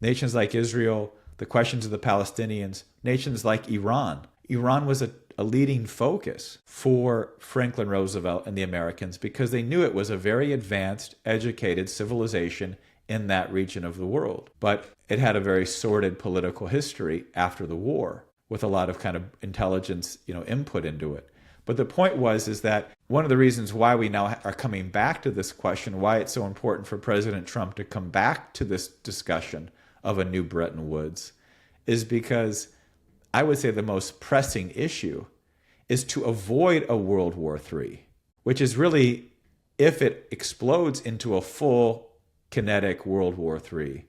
Nations like Israel, the questions of the Palestinians, nations like Iran. Iran was a leading focus for Franklin Roosevelt and the Americans because they knew it was a very advanced, educated civilization in that region of the world. But it had a very sordid political history after the war with a lot of kind of intelligence, input into it. But the point is that one of the reasons why we now are coming back to this question, why it's so important for President Trump to come back to this discussion of a new Bretton Woods, is because I would say the most pressing issue is to avoid a World War III, which is really, if it explodes into a full kinetic World War III,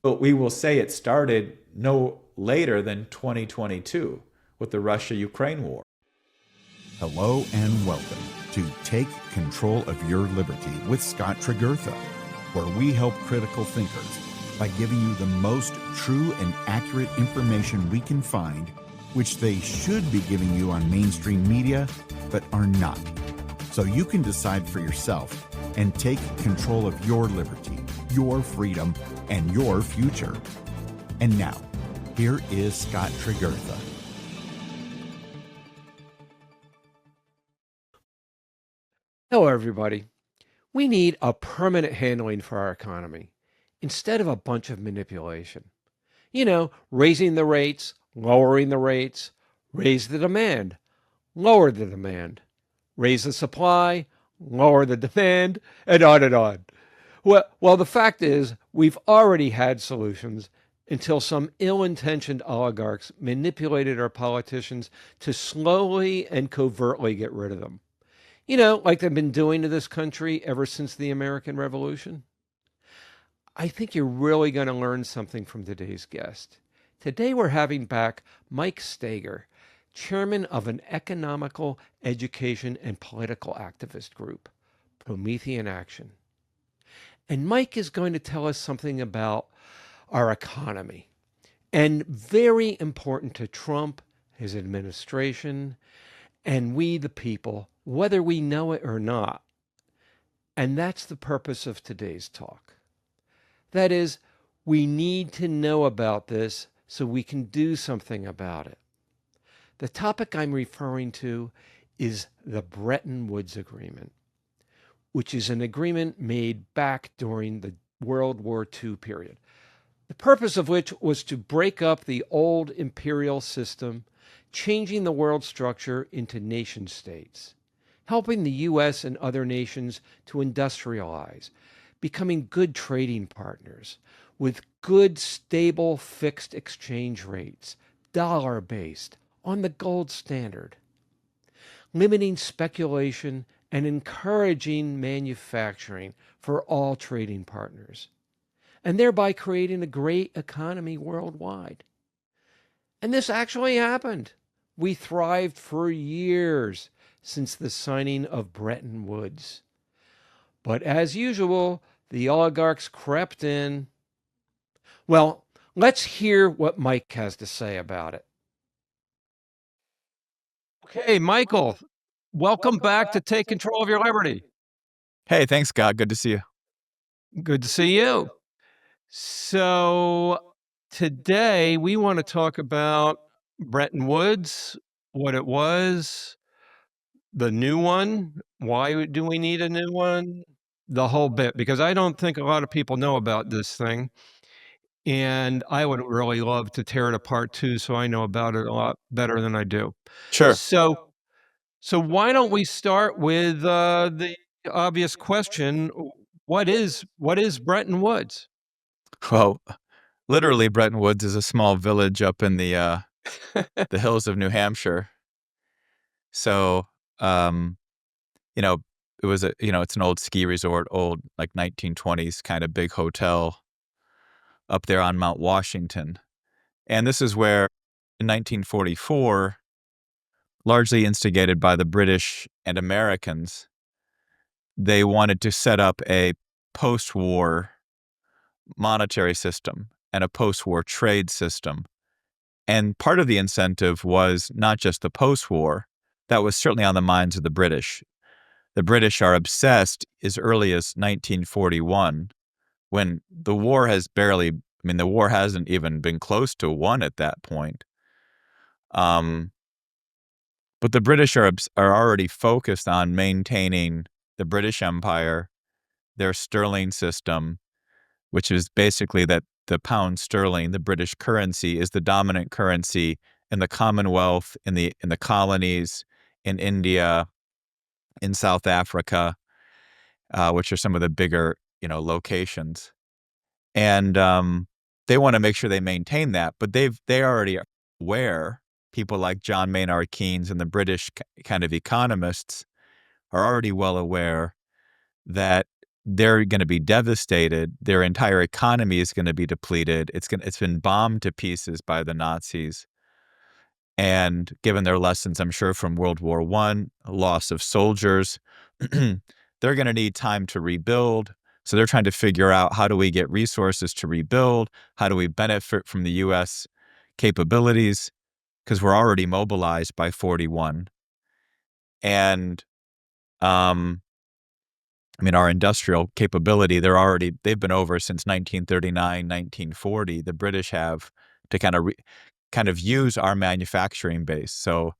but we will say it started no later than 2022 with the Russia-Ukraine war. Hello and welcome to Take Control of Your Liberty with Scott Tregurtha, where we help critical thinkers by giving you the most true and accurate information we can find, which they should be giving you on mainstream media, but are not. So you can decide for yourself and take control of your liberty, your freedom, and your future. And now, here is Scott Tregurtha. Hello, everybody. We need a permanent handling for our economy instead of a bunch of manipulation. Raising the rates, lowering the rates, raise the demand, lower the demand, raise the supply, lower the demand, and on and on. Well, the fact is, we've already had solutions until some ill-intentioned oligarchs manipulated our politicians to slowly and covertly get rid of them. Like they've been doing to this country ever since the American Revolution. I think you're really going to learn something from today's guest. Today we're having back Mike Steger, chairman of an economical, education, and political activist group, Promethean Action. And Mike is going to tell us something about our economy, and very important to Trump, his administration, and we the people, whether we know it or not. And that's the purpose of today's talk. That is, we need to know about this so we can do something about it. The topic I'm referring to is the Bretton Woods Agreement, which is an agreement made back during the World War II period. The purpose of which was to break up the old imperial system, changing the world structure into nation states, helping the U.S. and other nations to industrialize, becoming good trading partners with good, stable, fixed exchange rates, dollar-based, on the gold standard, limiting speculation and encouraging manufacturing for all trading partners, and thereby creating a great economy worldwide. And this actually happened. We thrived for years since the signing of Bretton Woods. But as usual, the oligarchs crept in. Well, let's hear what Mike has to say about it. Okay, Michael, welcome back to Take Control of Your Liberty. Hey, thanks, Scott. Good to see you. Good to see you. So today we want to talk about Bretton Woods, what it was, the new one, why do we need a new one, the whole bit, because I don't think a lot of people know about this thing. And I would really love to tear it apart too, so I know about it a lot better than I do. Sure. So why don't we start with the obvious question: what is Bretton Woods? Well, literally, Bretton Woods is a small village up in the hills of New Hampshire. So, it was it's an old ski resort, old like 1920s kind of big hotel up there on Mount Washington. And this is where in 1944, largely instigated by the British and Americans, they wanted to set up a post-war monetary system and a post-war trade system. And part of the incentive was not just the post-war, that was certainly on the minds of the British. The British are obsessed as early as 1941, when the war has barely I mean, the war hasn't even been close to won at that point. But the British are already focused on maintaining the British Empire, their sterling system, which is basically that the pound sterling, the British currency, is the dominant currency in the Commonwealth, in the colonies, in India, in South Africa, which are some of the bigger, locations. And they want to make sure they maintain that, but they already are aware. People like John Maynard Keynes and the British kind of economists are already well aware that they're going to be devastated. Their entire economy is going to be depleted. It's been bombed to pieces by the Nazis. And given their lessons, I'm sure, from World War I, loss of soldiers, they're going to need time to rebuild. So they're trying to figure out, how do we get resources to rebuild? How do we benefit from the U.S. capabilities? Because we're already mobilized by 41. And, our industrial capability, they've been over since 1939, 1940. The British have, to kind of use our manufacturing base. So,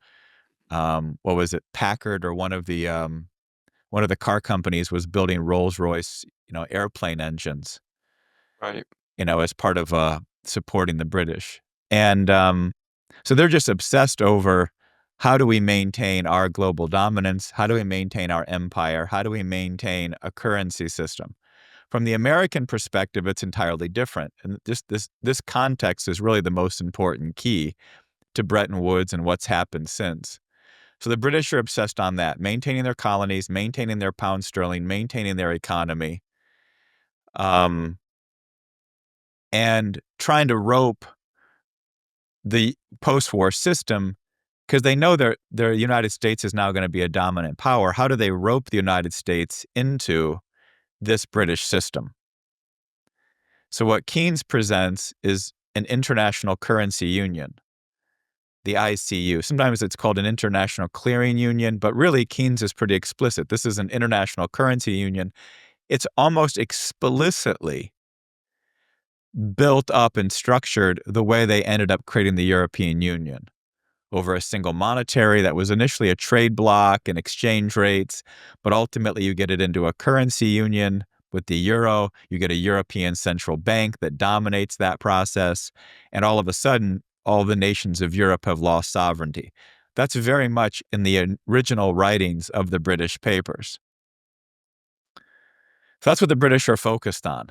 what was it? Packard, or one of the car companies, was building Rolls-Royce, airplane engines, Right. as part of supporting the British. And so they're just obsessed over, how do we maintain our global dominance? How do we maintain our empire? How do we maintain a currency system? From the American perspective, it's entirely different. And this context is really the most important key to Bretton Woods and what's happened since. So the British are obsessed on that, maintaining their colonies, maintaining their pound sterling, maintaining their economy, and trying to rope the post-war system, because they know the United States is now going to be a dominant power. How do they rope the United States into this British system? So what Keynes presents is an international currency union, the ICU. Sometimes it's called an international clearing union, but really Keynes is pretty explicit. This is an international currency union. It's almost explicitly built up and structured the way they ended up creating the European Union, over a single monetary that was initially a trade bloc and exchange rates, but ultimately you get it into a currency union with the euro. You get a European central bank that dominates that process, and all of a sudden, all the nations of Europe have lost sovereignty. That's very much in the original writings of the British papers. So that's what the British are focused on.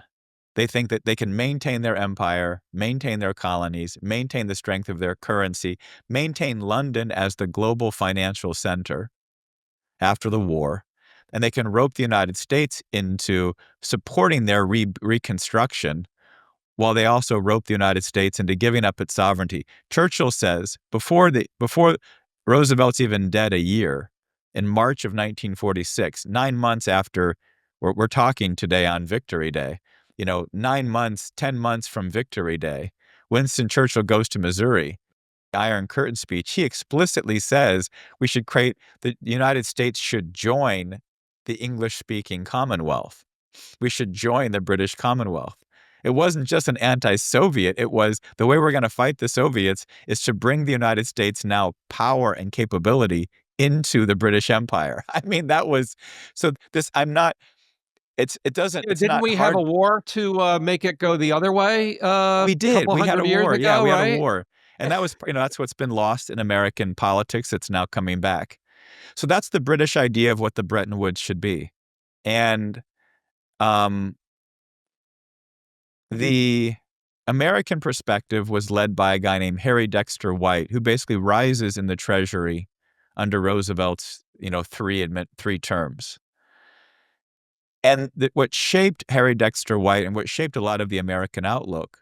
They think that they can maintain their empire, maintain their colonies, maintain the strength of their currency, maintain London as the global financial center after the war, and they can rope the United States into supporting their reconstruction, while they also rope the United States into giving up its sovereignty. Churchill says, before Roosevelt's even dead a year, in March of 1946, 9 months after, we're talking today on Victory Day, 9 months, 10 months from Victory Day, Winston Churchill goes to Missouri. Iron Curtain speech, he explicitly says the United States should join the English-speaking Commonwealth. We should join the British Commonwealth. It wasn't just an anti-Soviet. It was, the way we're going to fight the Soviets is to bring the United States now power and capability into the British Empire. That was, so this, I'm not, it's Didn't not we hard. have a war to make it go the other way? We did. We had a war. Ago, we right? had a war. And that was, that's what's been lost in American politics. It's now coming back. So that's the British idea of what the Bretton Woods should be. And the American perspective was led by a guy named Harry Dexter White, who basically rises in the Treasury under Roosevelt's, 3 terms. And what shaped Harry Dexter White and what shaped a lot of the American outlook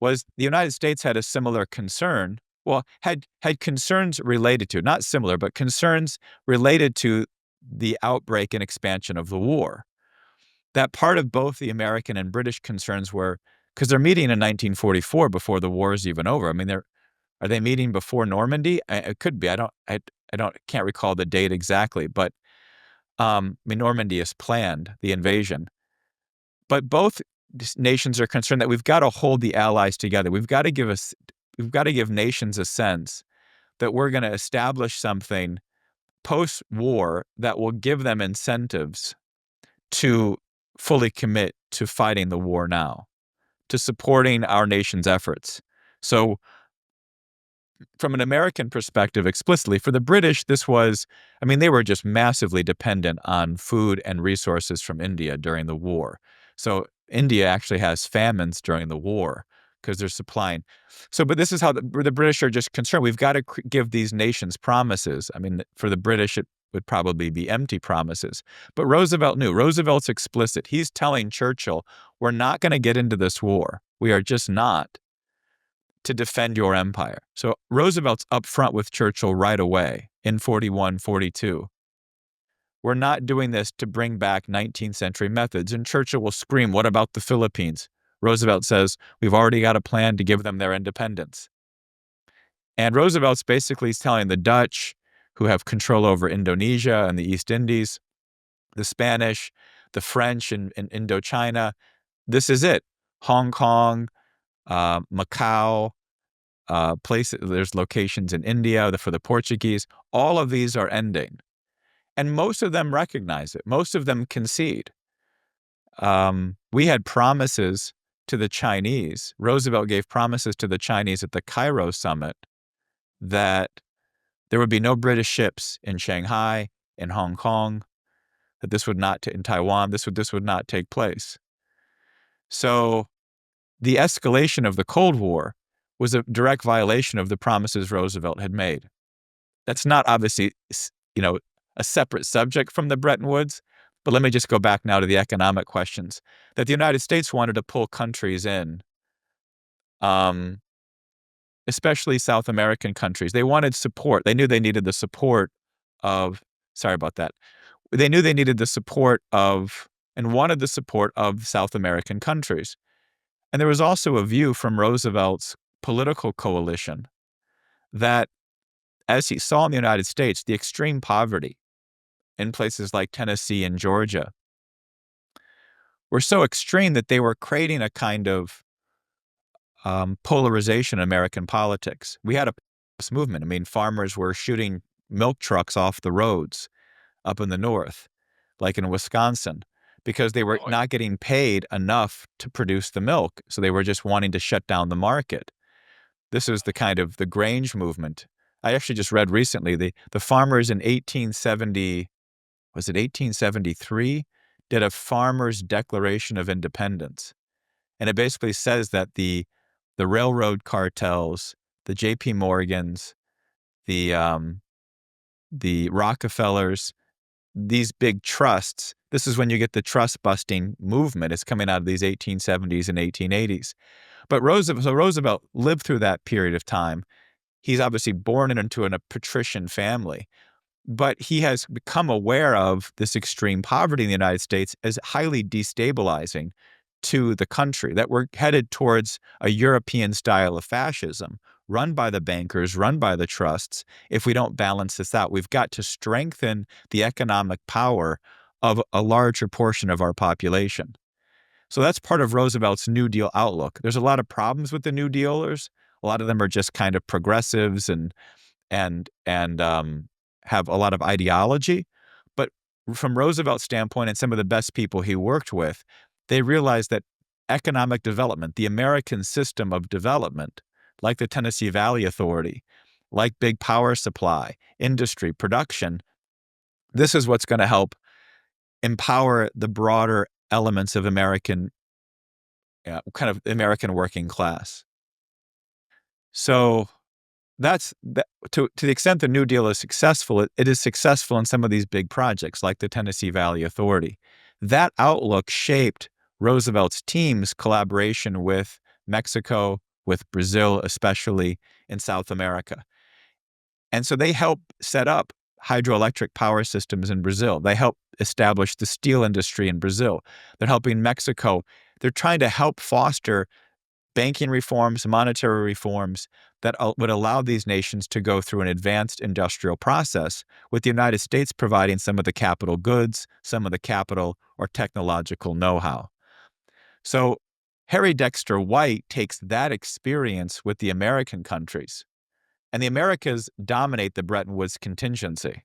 was the United States had a similar concern. Well, had concerns related to, not similar, but concerns related to the outbreak and expansion of the war. That part of both the American and British concerns were, because they're meeting in 1944 before the war is even over. Are they meeting before Normandy? It could be. Can't recall the date exactly, but Normandy is planned, the invasion. But both nations are concerned that we've got to hold the allies together. We've got to give nations a sense that we're going to establish something post-war that will give them incentives to fully commit to fighting the war now, to supporting our nation's efforts. So from an American perspective, explicitly, for the British, this was, I mean, they were just massively dependent on food and resources from India during the war. So India actually has famines during the war because they're supplying. So, but this is how the British are just concerned. We've got to give these nations promises. I mean, for the British, it would probably be empty promises. But Roosevelt knew. Roosevelt's explicit. He's telling Churchill, we're not going to get into this war. We are just not, to defend your empire. So Roosevelt's up front with Churchill right away in 41, 42. We're not doing this to bring back 19th century methods. And Churchill will scream, what about the Philippines? Roosevelt says, we've already got a plan to give them their independence. And Roosevelt's basically telling the Dutch, who have control over Indonesia and the East Indies, the Spanish, the French in Indochina, this is it. Hong Kong, Macau, places, there's locations in India for the Portuguese. All of these are ending. And most of them recognize it. Most of them concede. We had promises to the Chinese. Roosevelt gave promises to the Chinese at the Cairo summit that there would be no British ships in Shanghai, in Hong Kong, that this would not, in Taiwan, this would not take place. So the escalation of the Cold War was a direct violation of the promises Roosevelt had made. That's not obviously, a separate subject from the Bretton Woods, but let me just go back now to the economic questions. That the United States wanted to pull countries in, especially South American countries. They wanted support. They knew they needed the support of, They knew they needed the support of, and wanted the support of South American countries. And there was also a view from Roosevelt's political coalition that, as he saw in the United States, the extreme poverty in places like Tennessee and Georgia were so extreme that they were creating a kind of polarization in American politics. We had a movement. I mean, farmers were shooting milk trucks off the roads up in the north, like in Wisconsin, because they were not getting paid enough to produce the milk. So they were just wanting to shut down the market. This is the kind of the Grange movement. I actually just read recently the farmers in 1873, did a Farmers' Declaration of Independence. And it basically says that the railroad cartels, the J.P. Morgans, the Rockefellers, these big trusts, this is when you get the trust-busting movement. It's coming out of these 1870s and 1880s. But Roosevelt lived through that period of time. He's obviously born into a patrician family, but he has become aware of this extreme poverty in the United States as highly destabilizing to the country, that we're headed towards a European style of fascism run by the bankers, run by the trusts. If we don't balance this out, we've got to strengthen the economic power of a larger portion of our population. So that's part of Roosevelt's New Deal outlook. There's a lot of problems with the New Dealers. A lot of them are just kind of progressives and have a lot of ideology. But from Roosevelt's standpoint and some of the best people he worked with, they realized that economic development, the American system of development, like the Tennessee Valley Authority, like big power supply, industry, production, this is what's going to help empower the broader elements of American, kind of American working class. So that's to the extent the New Deal is successful, it is successful in some of these big projects like the Tennessee Valley Authority. That outlook shaped Roosevelt's team's collaboration with Mexico, with Brazil, especially in South America. And so they helped set up hydroelectric power systems in Brazil. They helped establish the steel industry in Brazil. They're helping Mexico. They're trying to help foster banking reforms, monetary reforms that would allow these nations to go through an advanced industrial process, with the United States providing some of the capital goods, some of the capital or technological know-how. So Harry Dexter White takes that experience with the American countries, and the Americas dominate the Bretton Woods contingency.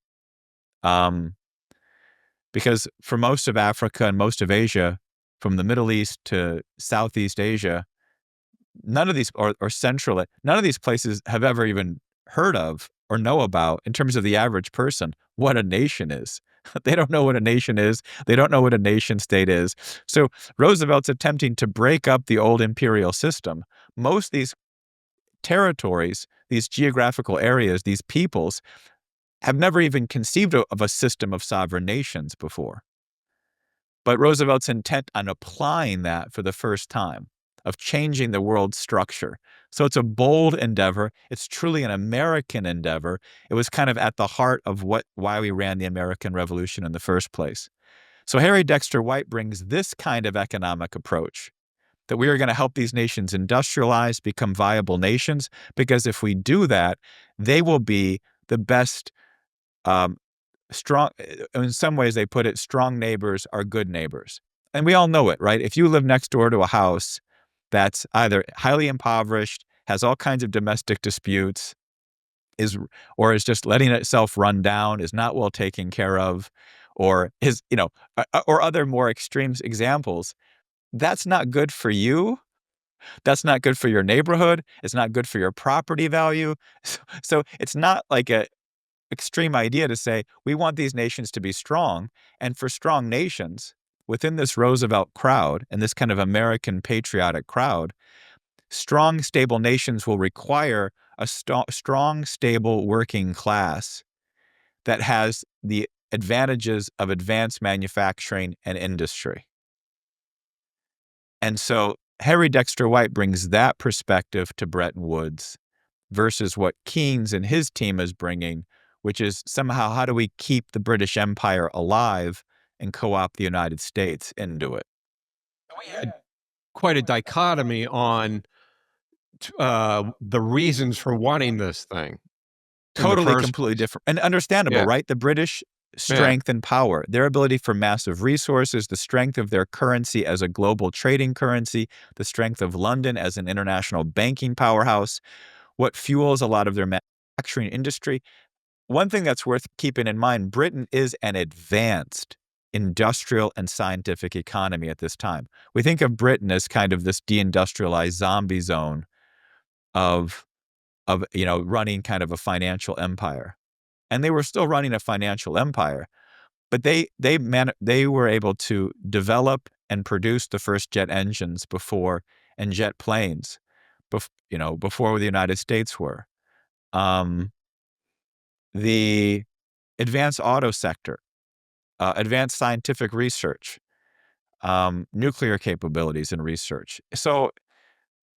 Because for most of Africa and most of Asia, from the Middle East to Southeast Asia, none of these, or Central, none of these places have ever even heard of or know about, in terms of the average person, what a nation is. They don't know what a nation is. They don't know what a nation state is. So Roosevelt's attempting to break up the old imperial system. Most of these territories, these geographical areas, these peoples, have never even conceived of a system of sovereign nations before. But Roosevelt's intent on applying that for the first time, of changing the world structure. So it's a bold endeavor. It's truly an American endeavor. It was kind of at the heart of why we ran the American Revolution in the first place. So Harry Dexter White brings this kind of economic approach, that we are going to help these nations industrialize, become viable nations, because if we do that, they will be the best, strong, in some ways they put it, strong neighbors are good neighbors. And we all know it, right? If you live next door to a house that's either highly impoverished, has all kinds of domestic disputes, is just letting itself run down, is not well taken care of, or is, or other more extreme examples, that's not good for you. That's not good for your neighborhood. It's not good for your property value. So it's not like a extreme idea to say we want these nations to be strong. And for strong nations within this Roosevelt crowd and this kind of American patriotic crowd, strong, stable nations will require a strong, stable working class that has the advantages of advanced manufacturing and industry. And so Harry Dexter White brings that perspective to Bretton Woods versus what Keynes and his team is bringing, which is somehow how do we keep the British Empire alive and co-opt the United States into it. We had quite a dichotomy on the reasons for wanting this thing. Totally, completely different. And understandable, right? The British strength and power, their ability for massive resources, the strength of their currency as a global trading currency, the strength of London as an international banking powerhouse, what fuels a lot of their manufacturing industry. One thing that's worth keeping in mind, Britain is an advanced industrial and scientific economy at this time. We think of Britain as kind of this deindustrialized zombie zone of running kind of a financial empire. And they were still running a financial empire, but they were able to develop and produce the first jet engines and jet planes before the United States were. The advanced auto sector, advanced scientific research, nuclear capabilities and research. So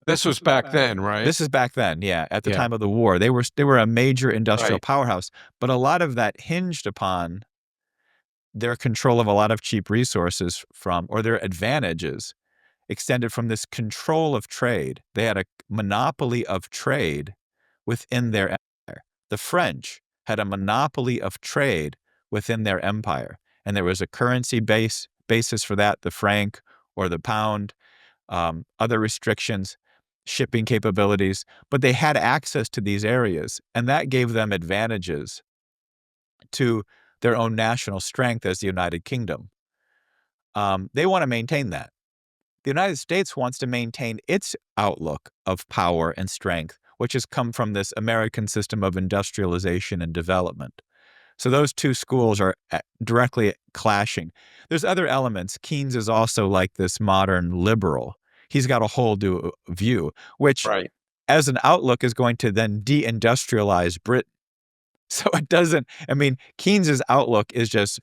this was back then, right? This is back then, yeah. At the time of the war, they were a major industrial powerhouse, but a lot of that hinged upon their control of a lot of cheap resources or their advantages extended from this control of trade. They had a monopoly of trade within their empire. The French had a monopoly of trade within their empire, and there was a currency basis for that, the franc or the pound, other restrictions, shipping capabilities, but they had access to these areas, and that gave them advantages to their own national strength as the United Kingdom. They want to maintain that. The United States wants to maintain its outlook of power and strength, which has come from this American system of industrialization and development. So those two schools are directly clashing. There's other elements. Keynes is also like this modern liberal. He's got a whole new view, which as an outlook is going to then deindustrialize Britain. So it doesn't, Keynes's outlook is just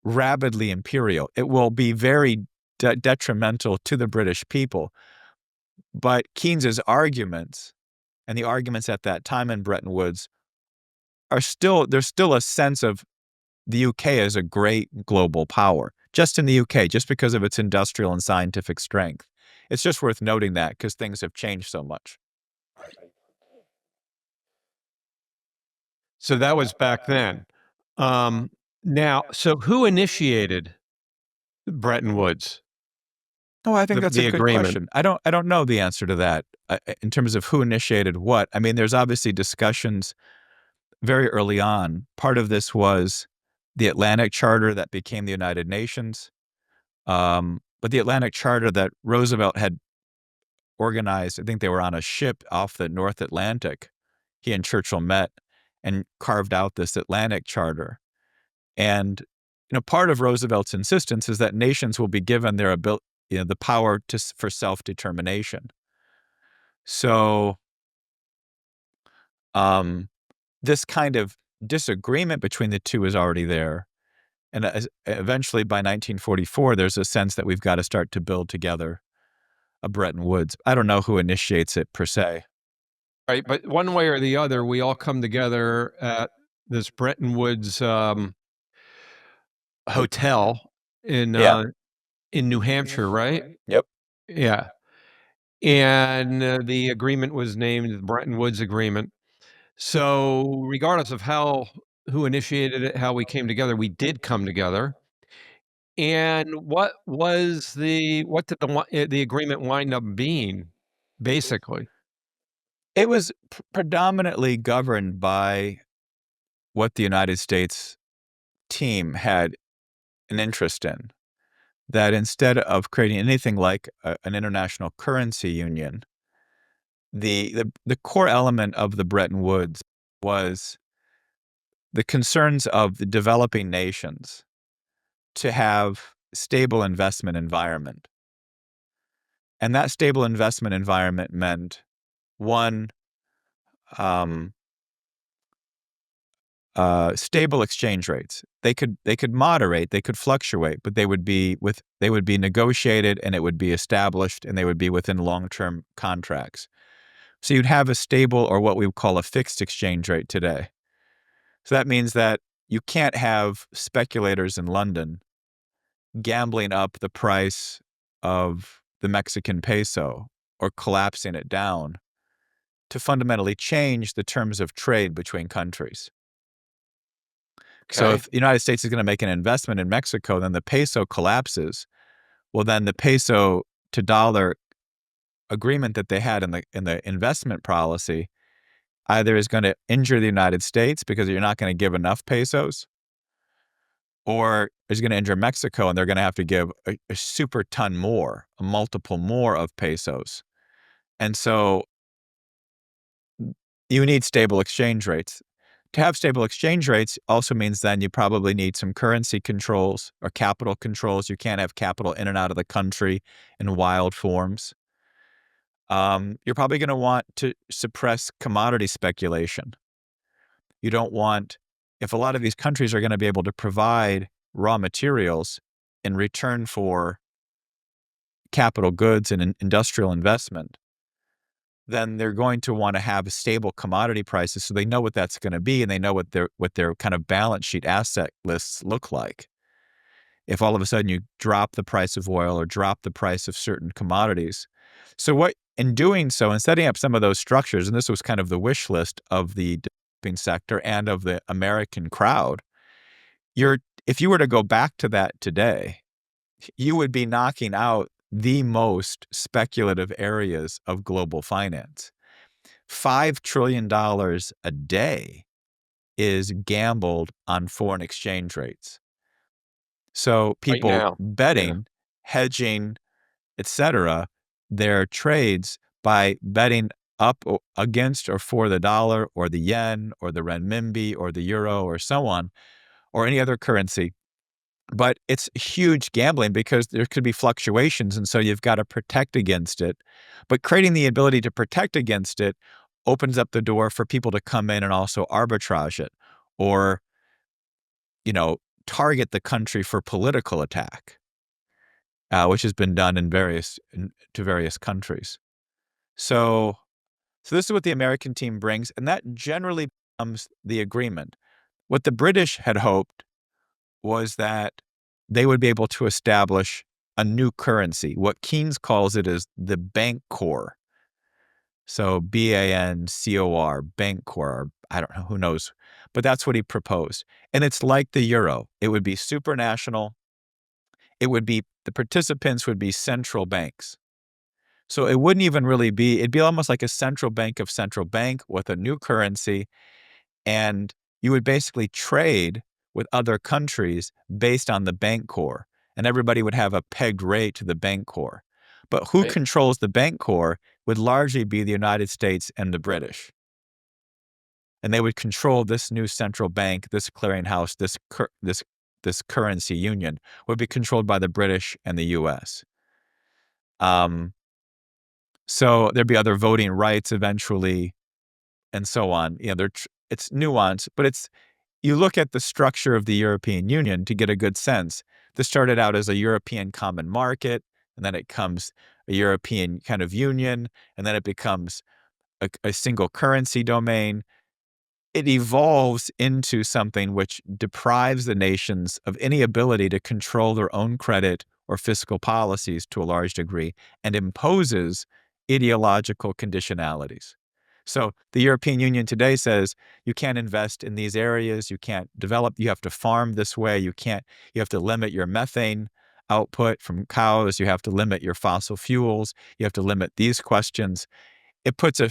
rabidly imperial. It will be very detrimental to the British people. But Keynes's arguments and the arguments at that time in Bretton Woods there's still a sense of the UK as a great global power, just in the UK, just because of its industrial and scientific strength. It's just worth noting that because things have changed so much. So that was back then. Now, so who initiated Bretton Woods? Oh, I think that's the a good agreement? question. I don't know the answer to that in terms of who initiated what. I mean, there's obviously discussions very early on. Part of this was the Atlantic Charter that became the United Nations. But the Atlantic Charter that Roosevelt had organized, I think they were on a ship off the North Atlantic. He and Churchill met and carved out this Atlantic Charter. And part of Roosevelt's insistence is that nations will be given their ability, the power for self-determination. So, this kind of disagreement between the two is already there. And eventually, by 1944, there's a sense that we've got to start to build together a Bretton Woods. I don't know who initiates it per se. Right, but one way or the other, we all come together at this Bretton Woods hotel in New Hampshire, right? Yep. Yeah, and the agreement was named the Bretton Woods Agreement. So, regardless of who initiated it, how we came together, we did come together. And what did the agreement wind up being, basically? It was predominantly governed by what the United States team had an interest in. That instead of creating anything like an international currency union, the core element of the Bretton Woods was the concerns of the developing nations to have stable investment environment. And that stable investment environment meant, one, stable exchange rates. They could moderate, they could fluctuate, but they would be negotiated, and it would be established, and they would be within long-term contracts. So you'd have a stable, or what we would call a fixed exchange rate today. So that means that you can't have speculators in London gambling up the price of the Mexican peso or collapsing it down to fundamentally change the terms of trade between countries. So Okay. if the United States is going to make an investment in Mexico, then the peso collapses. Well, then the peso to dollar agreement that they had in the investment policy either is going to injure the United States because you're not going to give enough pesos, or is going to injure Mexico, and they're going to have to give a super ton more, a multiple more of pesos. And so you need stable exchange rates. To have stable exchange rates also means then you probably need some currency controls or capital controls. You can't have capital in and out of the country in wild forms. You're probably going to want to suppress commodity speculation. You don't want, if a lot of these countries are going to be able to provide raw materials in return for capital goods and industrial investment, then they're going to want to have stable commodity prices so they know what that's going to be, and they know what their kind of balance sheet asset lists look like. If all of a sudden you drop the price of oil or drop the price of certain commodities. So in doing so, and setting up some of those structures, and this was kind of the wish list of the developing sector and of the American crowd, if you were to go back to that today, you would be knocking out the most speculative areas of global finance. $5 trillion a day is gambled on foreign exchange rates. So people Right now. betting, hedging, etc., their trades by betting up against or for the dollar or the yen or the renminbi or the euro or so on, or any other currency. But it's huge gambling because there could be fluctuations, and so you've got to protect against it. But creating the ability to protect against it opens up the door for people to come in and also arbitrage it, or, target the country for political attack, which has been done to various countries. So this is what the American team brings, and that generally becomes the agreement. What the British had hoped was that they would be able to establish a new currency. What Keynes calls it is the bank core. So BANCOR, bank core. I don't know, who knows, but that's what he proposed. And it's like the euro. It would be supranational. the participants would be central banks. So it wouldn't even really be, it'd be almost like a central bank of central bank with a new currency. And you would basically trade with other countries based on the bank core. And everybody would have a pegged rate to the bank core. But who controls the bank core would largely be the United States and the British. And they would control this new central bank, this clearinghouse, this currency union would be controlled by the British and the U.S. So there'd be other voting rights eventually, and so on. It's nuanced, but you look at the structure of the European Union to get a good sense. This started out as a European common market, and then it becomes a European kind of union, and then it becomes a single currency domain. It evolves into something which deprives the nations of any ability to control their own credit or fiscal policies to a large degree and imposes ideological conditionalities. So the European Union today says you can't invest in these areas, you can't develop, you have to farm this way, you have to limit your methane output from cows, you have to limit your fossil fuels, you have to limit these questions. It puts a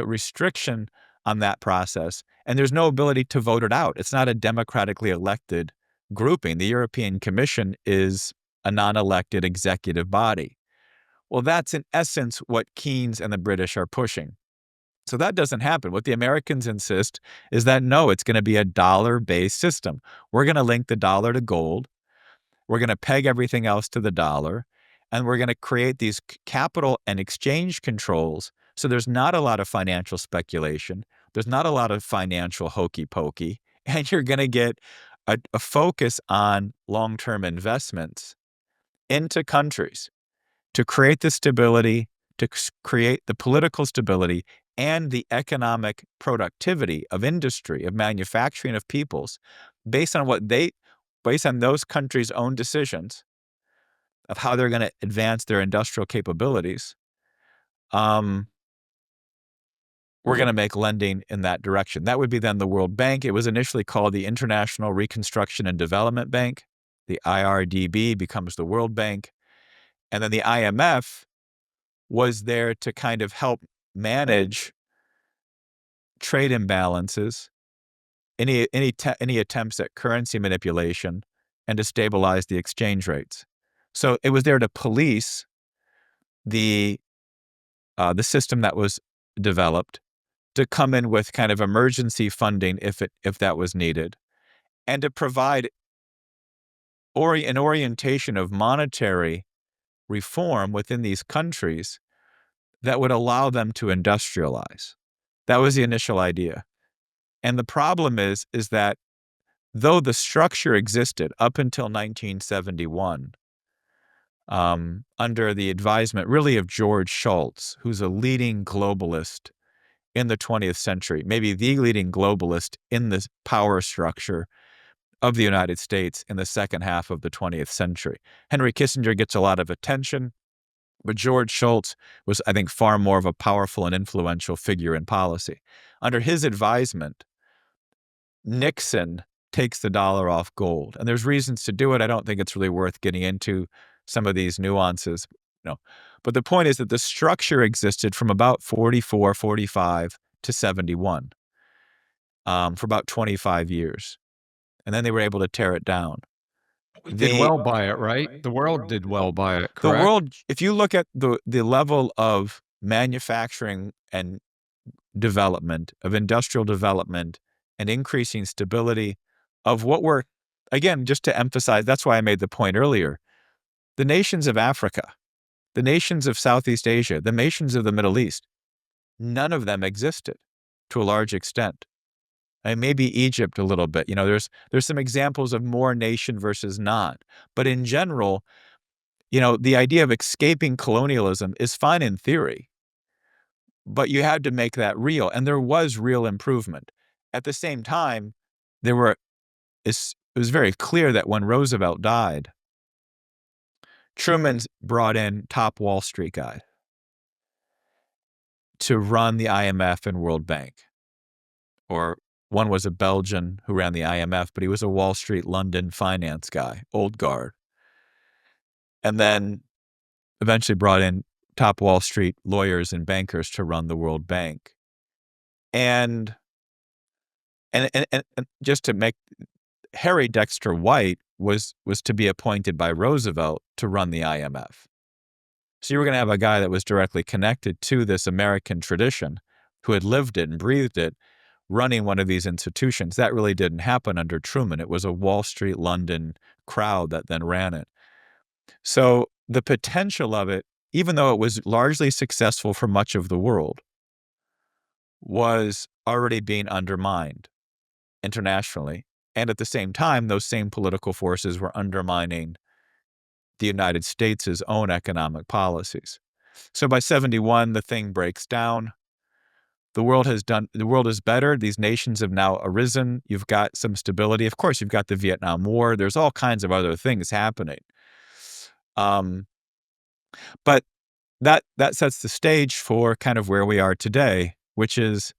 restriction on that process, and there's no ability to vote it out. It's not a democratically elected grouping. The European Commission is a non-elected executive body. Well, that's in essence what Keynes and the British are pushing. So that doesn't happen. What the Americans insist is that, no, it's going to be a dollar-based system. We're going to link the dollar to gold. We're going to peg everything else to the dollar. And we're going to create these capital and exchange controls. So there's not a lot of financial speculation. There's not a lot of financial hokey pokey. And you're going to get a focus on long-term investments into countries to create the stability, to create the political stability and the economic productivity of industry, of manufacturing, of peoples, based on those countries' own decisions of how they're going to advance their industrial capabilities. We're going to make lending in that direction. That would be then the World Bank. It was initially called the International Reconstruction and Development Bank. The IRDB becomes the World Bank. And then the IMF was there to kind of help manage trade imbalances, any attempts at currency manipulation, and to stabilize the exchange rates. So it was there to police the system that was developed, to come in with kind of emergency funding if that was needed, and to provide an orientation of monetary reform within these countries that would allow them to industrialize. That was the initial idea. And the problem is that though the structure existed up until 1971, under the advisement really of George Shultz, who's a leading globalist in the 20th century, maybe the leading globalist in the power structure of the United States in the second half of the 20th century. Henry Kissinger gets a lot of attention, but George Shultz was, I think, far more of a powerful and influential figure in policy. Under his advisement, Nixon takes the dollar off gold. And there's reasons to do it. I don't think it's really worth getting into some of these nuances. But the point is that the structure existed from about 44, 45 to 71 for about 25 years. And then they were able to tear it down. We did well by it, right? The world did well by it, correct? The world, if you look at the level of manufacturing and development, of industrial development and increasing stability of what we're, again, just to emphasize, that's why I made the point earlier, the nations of Africa, the nations of Southeast Asia, the nations of the Middle East, none of them existed to a large extent. And maybe Egypt a little bit. There's some examples of more nation versus not. But in general, the idea of escaping colonialism is fine in theory, but you had to make that real. And there was real improvement. At the same time, it was very clear that when Roosevelt died, Truman's brought in top Wall Street guy to run the IMF and World Bank. Or one was a Belgian who ran the IMF, but he was a Wall Street, London finance guy, old guard. and then eventually brought in top Wall Street lawyers and bankers to run the World Bank. And just to make, Harry Dexter White was to be appointed by Roosevelt to run the IMF. So you were going to have a guy that was directly connected to this American tradition, who had lived it and breathed it, running one of these institutions. That really didn't happen under Truman. It was a Wall Street, London crowd that then ran it. So the potential of it, even though it was largely successful for much of the world, was already being undermined internationally. And at the same time, those same political forces were undermining the United States' own economic policies. So by 71, the thing breaks down. The world is better. These nations have now arisen. You've got some stability. Of course, you've got the Vietnam War. There's all kinds of other things happening. But that sets the stage for kind of where we are today, which is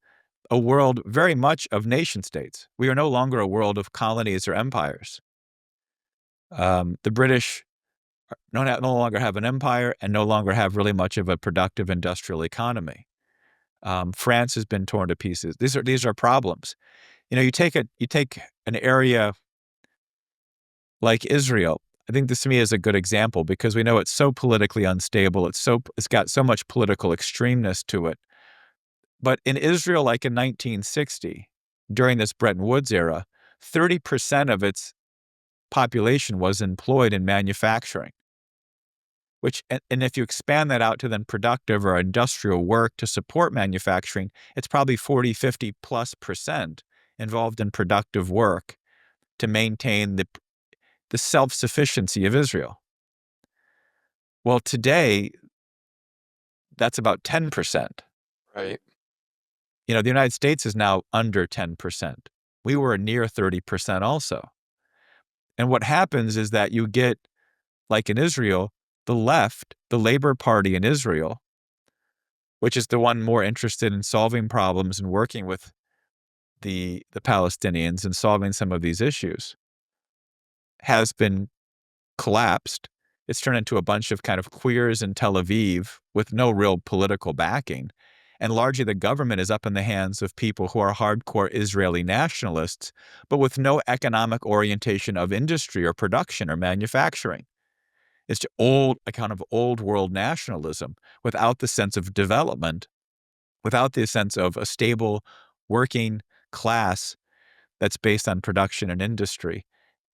a world very much of nation states. We are no longer a world of colonies or empires. The British no longer have an empire and no longer have really much of a productive industrial economy. France has been torn to pieces. These are problems. You take an area like Israel. I think this to me is a good example because we know it's so politically unstable. It's got so much political extremeness to it. But in Israel, like in 1960, during this Bretton Woods era, 30% of its population was employed in manufacturing. And if you expand that out to then productive or industrial work to support manufacturing, it's probably 40, 50+% involved in productive work to maintain the self-sufficiency of Israel. Well, today, that's about 10%. Right. The United States is now under 10%. We were near 30% also. And what happens is that you get, like in Israel, the left, the Labor Party in Israel, which is the one more interested in solving problems and working with the Palestinians and solving some of these issues, has been collapsed. It's turned into a bunch of kind of queers in Tel Aviv with no real political backing. And largely the government is up in the hands of people who are hardcore Israeli nationalists, but with no economic orientation of industry or production or manufacturing. It's a kind of old world nationalism without the sense of development, without the sense of a stable working class that's based on production and industry.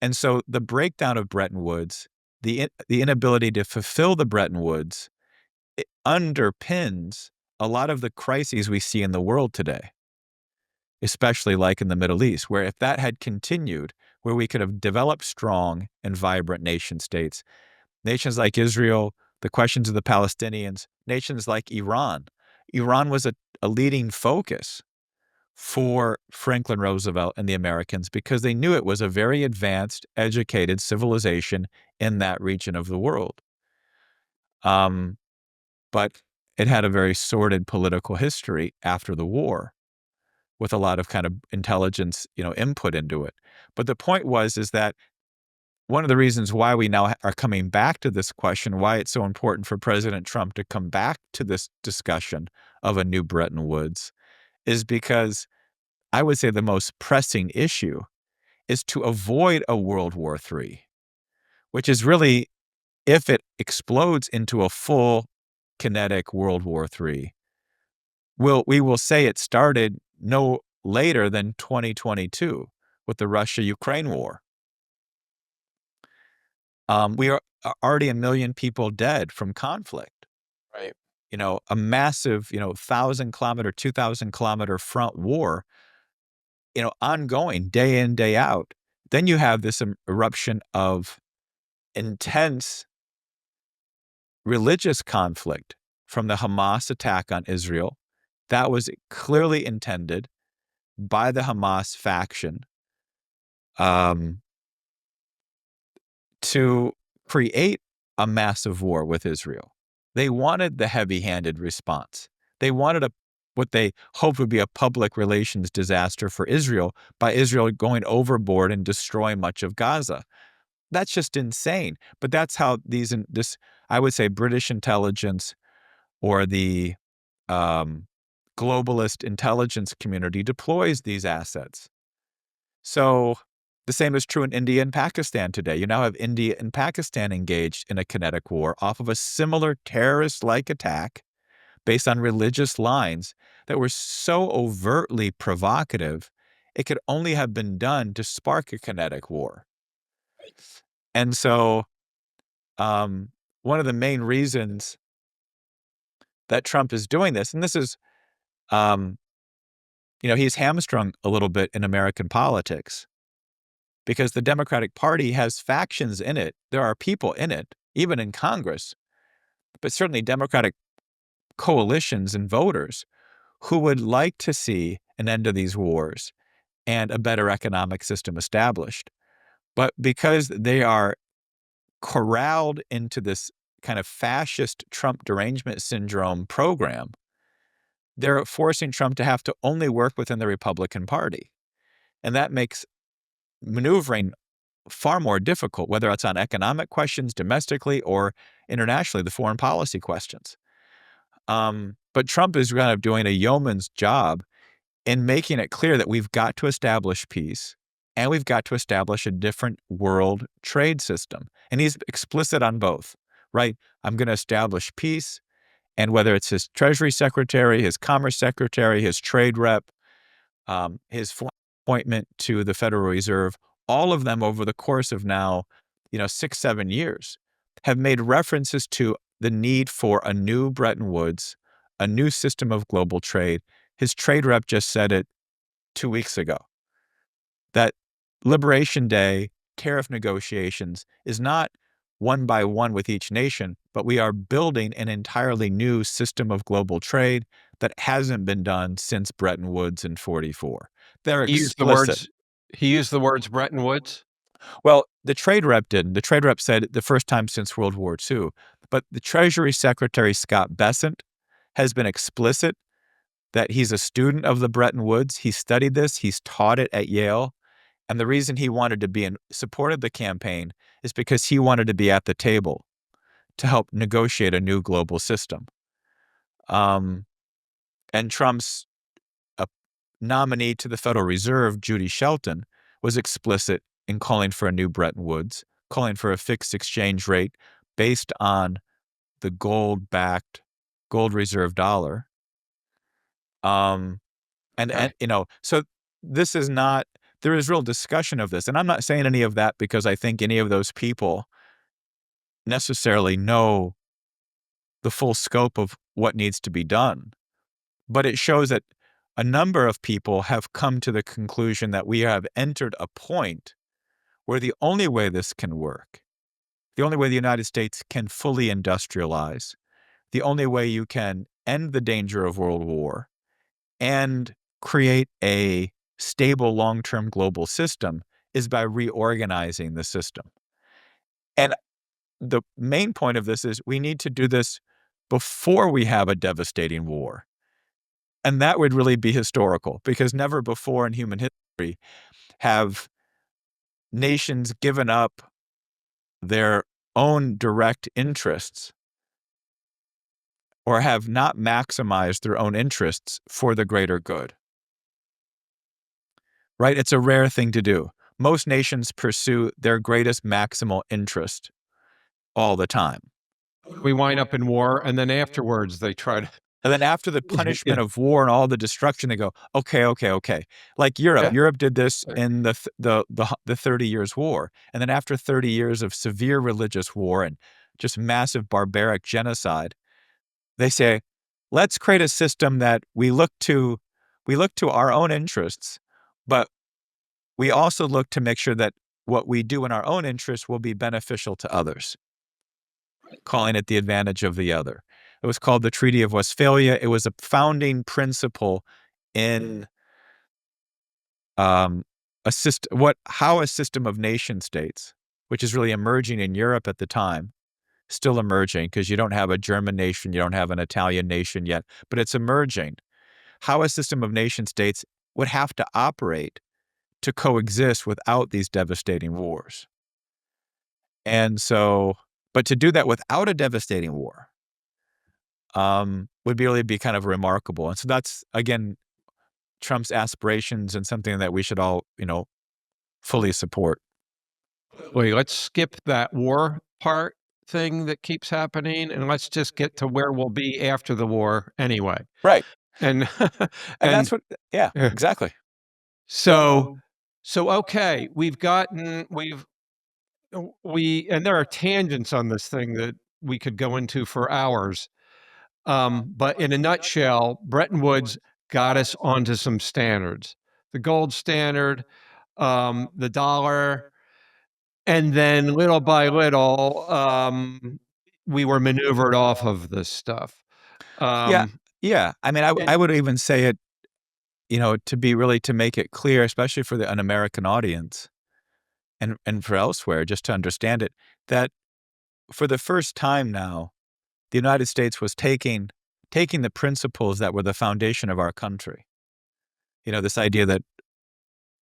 And so the breakdown of Bretton Woods, the inability to fulfill the Bretton Woods, it underpins a lot of the crises we see in the world today, especially like in the Middle East, where if that had continued, where we could have developed strong and vibrant nation states, nations like Israel, the questions of the Palestinians, nations like Iran. Iran was a leading focus for Franklin Roosevelt and the Americans because they knew it was a very advanced, educated civilization in that region of the world. But it had a very sordid political history after the war with a lot of kind of intelligence, input into it. But the point is that one of the reasons why we now are coming back to this question, why it's so important for President Trump to come back to this discussion of a new Bretton Woods, is because I would say the most pressing issue is to avoid a World War III, which is really, if it explodes into a full kinetic World War III, we will say it started no later than 2022 with the Russia-Ukraine war. We are already 1 million people dead from conflict. Right. A massive, 1,000-kilometer, 2,000-kilometer front war, ongoing day in, day out. Then you have this eruption of intense religious conflict from the Hamas attack on Israel. That was clearly intended by the Hamas faction to create a massive war with Israel. They wanted the heavy-handed response. They wanted what they hoped would be a public relations disaster for Israel by Israel going overboard and destroying much of Gaza. That's just insane. But that's how this, I would say, British intelligence or the globalist intelligence community deploys these assets. So the same is true in India and Pakistan today. You now have India and Pakistan engaged in a kinetic war off of a similar terrorist-like attack based on religious lines that were so overtly provocative, it could only have been done to spark a kinetic war. And so one of the main reasons that Trump is doing this, and this is, he's hamstrung a little bit in American politics because the Democratic Party has factions in it. There are people in it, even in Congress, but certainly Democratic coalitions and voters who would like to see an end to these wars and a better economic system established. But because they are corralled into this kind of fascist Trump derangement syndrome program, they're forcing Trump to have to only work within the Republican Party. And that makes maneuvering far more difficult, whether it's on economic questions domestically or internationally, the foreign policy questions. But Trump is kind of doing a yeoman's job in making it clear that we've got to establish peace and we've got to establish a different world trade system. And he's explicit on both, right? I'm going to establish peace. And whether it's his Treasury Secretary, his Commerce Secretary, his trade rep, his appointment to the Federal Reserve, all of them over the course of now, 6-7 years, have made references to the need for a new Bretton Woods, a new system of global trade. His trade rep just said it 2 weeks ago, that Liberation Day tariff negotiations is not one by one with each nation, but we are building an entirely new system of global trade that hasn't been done since Bretton Woods in 1944. They're explicit. He used the words Bretton Woods? Well, the trade rep didn't. The trade rep said the first time since World War II. But the Treasury Secretary, Scott Bessent, has been explicit that he's a student of the Bretton Woods. He studied this. He's taught it at Yale. And the reason he wanted to be in support of the campaign is because he wanted to be at the table to help negotiate a new global system. And Trump's nominee to the Federal Reserve, Judy Shelton, was explicit in calling for a new Bretton Woods, calling for a fixed exchange rate based on the gold-backed, gold reserve dollar. So this is not, there is real discussion of this. And I'm not saying any of that because I think any of those people necessarily know the full scope of what needs to be done. But it shows that a number of people have come to the conclusion that we have entered a point where the only way this can work, the only way the United States can fully industrialize, the only way you can end the danger of world war and create a stable long-term global system is by reorganizing the system. And the main point of this is we need to do this before we have a devastating war. And that would really be historical because never before in human history have nations given up their own direct interests or have not maximized their own interests for the greater good. Right? It's a rare thing to do. Most nations pursue their greatest maximal interest all the time. We wind up in war, and then afterwards they try to... And then after the punishment of war and all the destruction, they go, okay. Like Europe. Yeah. Europe did this in the 30 Years' War. And then after 30 years of severe religious war and just massive barbaric genocide, they say, let's create a system that we look to our own interests, but we also look to make sure that what we do in our own interests will be beneficial to others, calling it the advantage of the other. It was called the Treaty of Westphalia. It was a founding principle in how a system of nation states, which is really emerging in Europe at the time, still emerging because you don't have a German nation, you don't have an Italian nation yet, but it's emerging. How a system of nation states would have to operate to coexist without these devastating wars. And so, but to do that without a devastating war would really be kind of remarkable. And so that's, again, Trump's aspirations and something that we should all, fully support. Wait, let's skip that war part thing that keeps happening, and let's just get to where we'll be after the war anyway. Right. And And that's what, yeah, Yeah. exactly. so okay, and there are tangents on this thing that we could go into for hours. But in a nutshell, Bretton Woods got us onto some standards: the gold standard, the dollar, and then little by little, we were maneuvered off of this stuff. Yeah. Yeah. I mean, I would even say it, to make it clear, especially for an American audience and for elsewhere, just to understand it, that for the first time now, the United States was taking the principles that were the foundation of our country. This idea that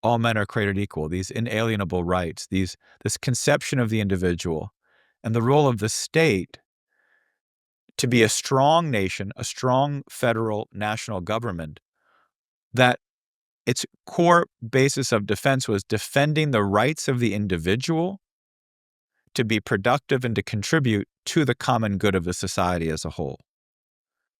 all men are created equal, these inalienable rights, this conception of the individual, and the role of the state to be a strong nation, a strong federal national government, that its core basis of defense was defending the rights of the individual to be productive and to contribute to the common good of the society as a whole.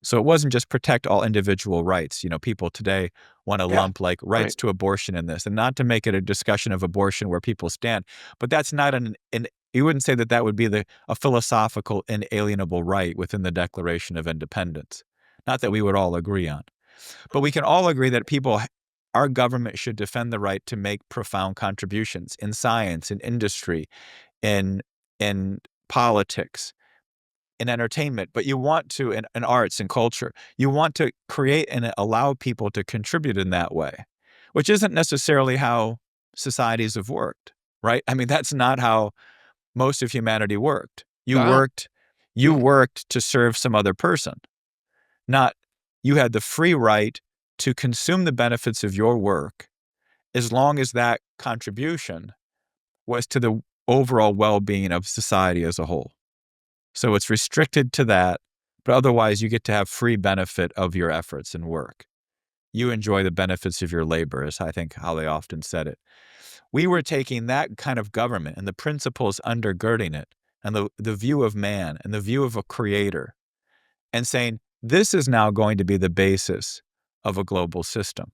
So it wasn't just protect all individual rights. People today want to lump like rights to abortion in this, and not to make it a discussion of abortion where people stand. But that's not you wouldn't say that would be a philosophical inalienable right within the Declaration of Independence. Not that we would all agree on. But we can all agree that our government should defend the right to make profound contributions in science, in industry, in politics, in entertainment, but you want to, in arts and culture, you want to create and allow people to contribute in that way, which isn't necessarily how societies have worked, right? I mean, that's not how most of humanity worked. You worked to serve some other person, not you had the free right to consume the benefits of your work as long as that contribution was to the overall well-being of society as a whole. So it's restricted to that, but otherwise you get to have free benefit of your efforts and work. You enjoy the benefits of your labor, is I think how they often said it. We were taking that kind of government and the principles undergirding it and the view of man and the view of a creator and saying, this is now going to be the basis of a global system.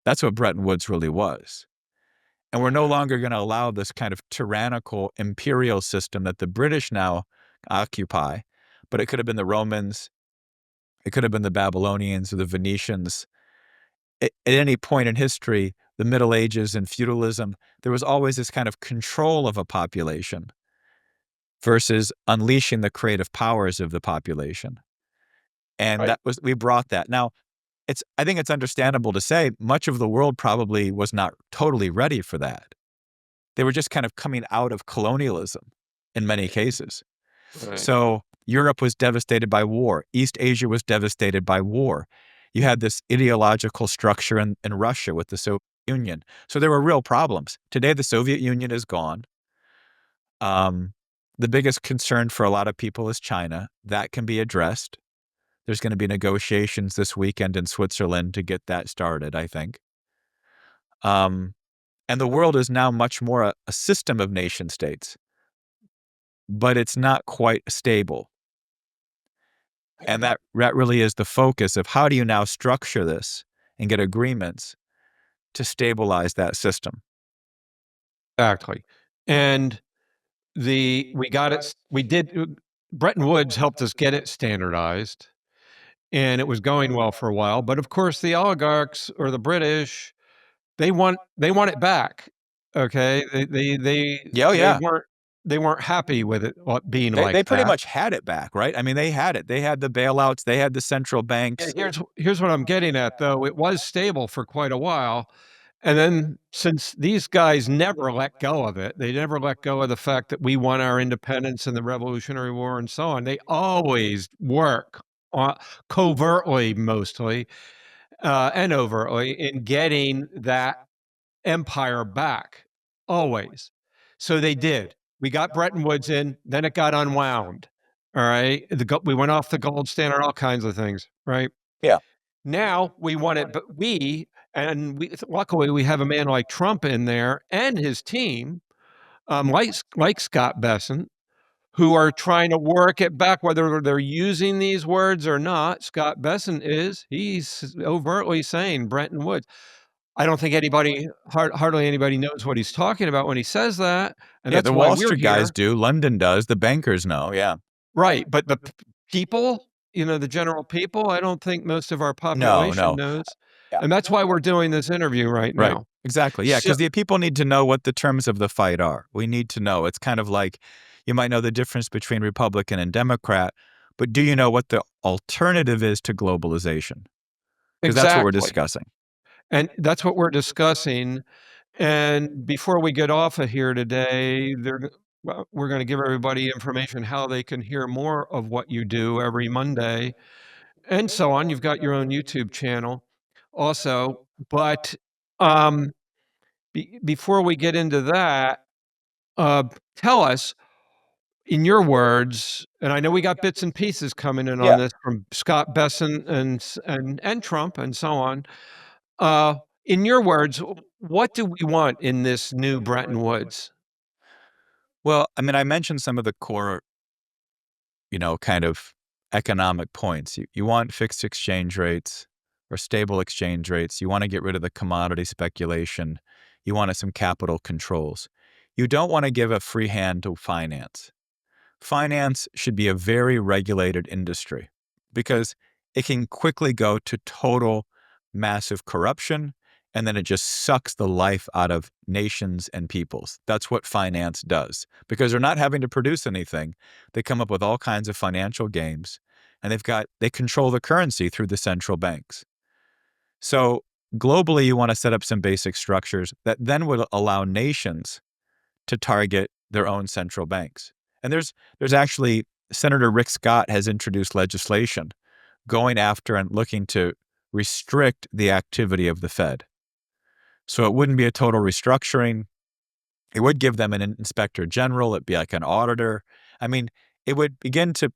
That's what Bretton Woods really was. And we're no longer going to allow this kind of tyrannical imperial system that the British now occupy, but it could have been the Romans, it could have been the Babylonians or the Venetians. At any point in history, the Middle Ages and feudalism, there was always this kind of control of a population versus unleashing the creative powers of the population. And we brought that. Now, I think it's understandable to say much of the world probably was not totally ready for that. They were just kind of coming out of colonialism in many cases. Right. So Europe was devastated by war. East Asia was devastated by war. You had this ideological structure in Russia with the Soviet Union. So there were real problems. Today, the Soviet Union is gone. The biggest concern for a lot of people is China. That can be addressed. There's going to be negotiations this weekend in Switzerland to get that started, I think. And the world is now much more a system of nation states, but it's not quite stable. And that really is the focus of how do you now structure this and get agreements to stabilize that system. Exactly. And Bretton Woods helped us get it standardized. And it was going well for a while, but of course the oligarchs or the British, they want it back. Okay, they weren't happy with it being like that. They pretty much had it back, right? I mean, they had it. They had the bailouts. They had the central banks. Here's what I'm getting at, though. It was stable for quite a while. And then since these guys never let go of it, they never let go of the fact that we won our independence in the Revolutionary War and so on. They always work covertly, mostly, and overtly in getting that empire back, always. So they did. We got Bretton Woods in, then it got unwound. All right. We went off the gold standard, all kinds of things, right? Yeah. Now we want it, but luckily we have a man like Trump in there and his team, like Scott Bessent, who are trying to work it back, whether they're using these words or not. Scott Bessent he's overtly saying Bretton Woods. I don't think hardly anybody knows what he's talking about when he says that. And Yeah, that's the why Wall we're Street guys here. do, London does, the bankers know, yeah. Right. But the people, the general people, I don't think most of our population knows. Yeah. And that's why we're doing this interview right Right. now. Exactly. Yeah, So- because the people need to know what the terms of the fight are. We need to know. It's kind of like you might know the difference between Republican and Democrat, but do you know what the alternative is to globalization? Because that's what we're discussing. And that's what we're discussing. And before we get off of here today, we're going to give everybody information how they can hear more of what you do every Monday and so on. You've got your own YouTube channel also. But before we get into that, tell us, in your words, and I know we got bits and pieces coming in on this from Scott Bessent and Trump and so on. In your words, what do we want in this new Bretton Woods? Well, I mean, I mentioned some of the core, kind of economic points. You want fixed exchange rates or stable exchange rates. You want to get rid of the commodity speculation. You want some capital controls. You don't want to give a free hand to finance. Finance should be a very regulated industry because it can quickly go to total massive corruption, and then it just sucks the life out of nations and peoples. That's what finance does because they're not having to produce anything. They come up with all kinds of financial games, and they control the currency through the central banks. So globally, you want to set up some basic structures that then would allow nations to target their own central banks. And there's actually, Senator Rick Scott has introduced legislation going after and looking to restrict the activity of the Fed. So it wouldn't be a total restructuring. It would give them an inspector general. It'd be like an auditor. I mean, it would begin to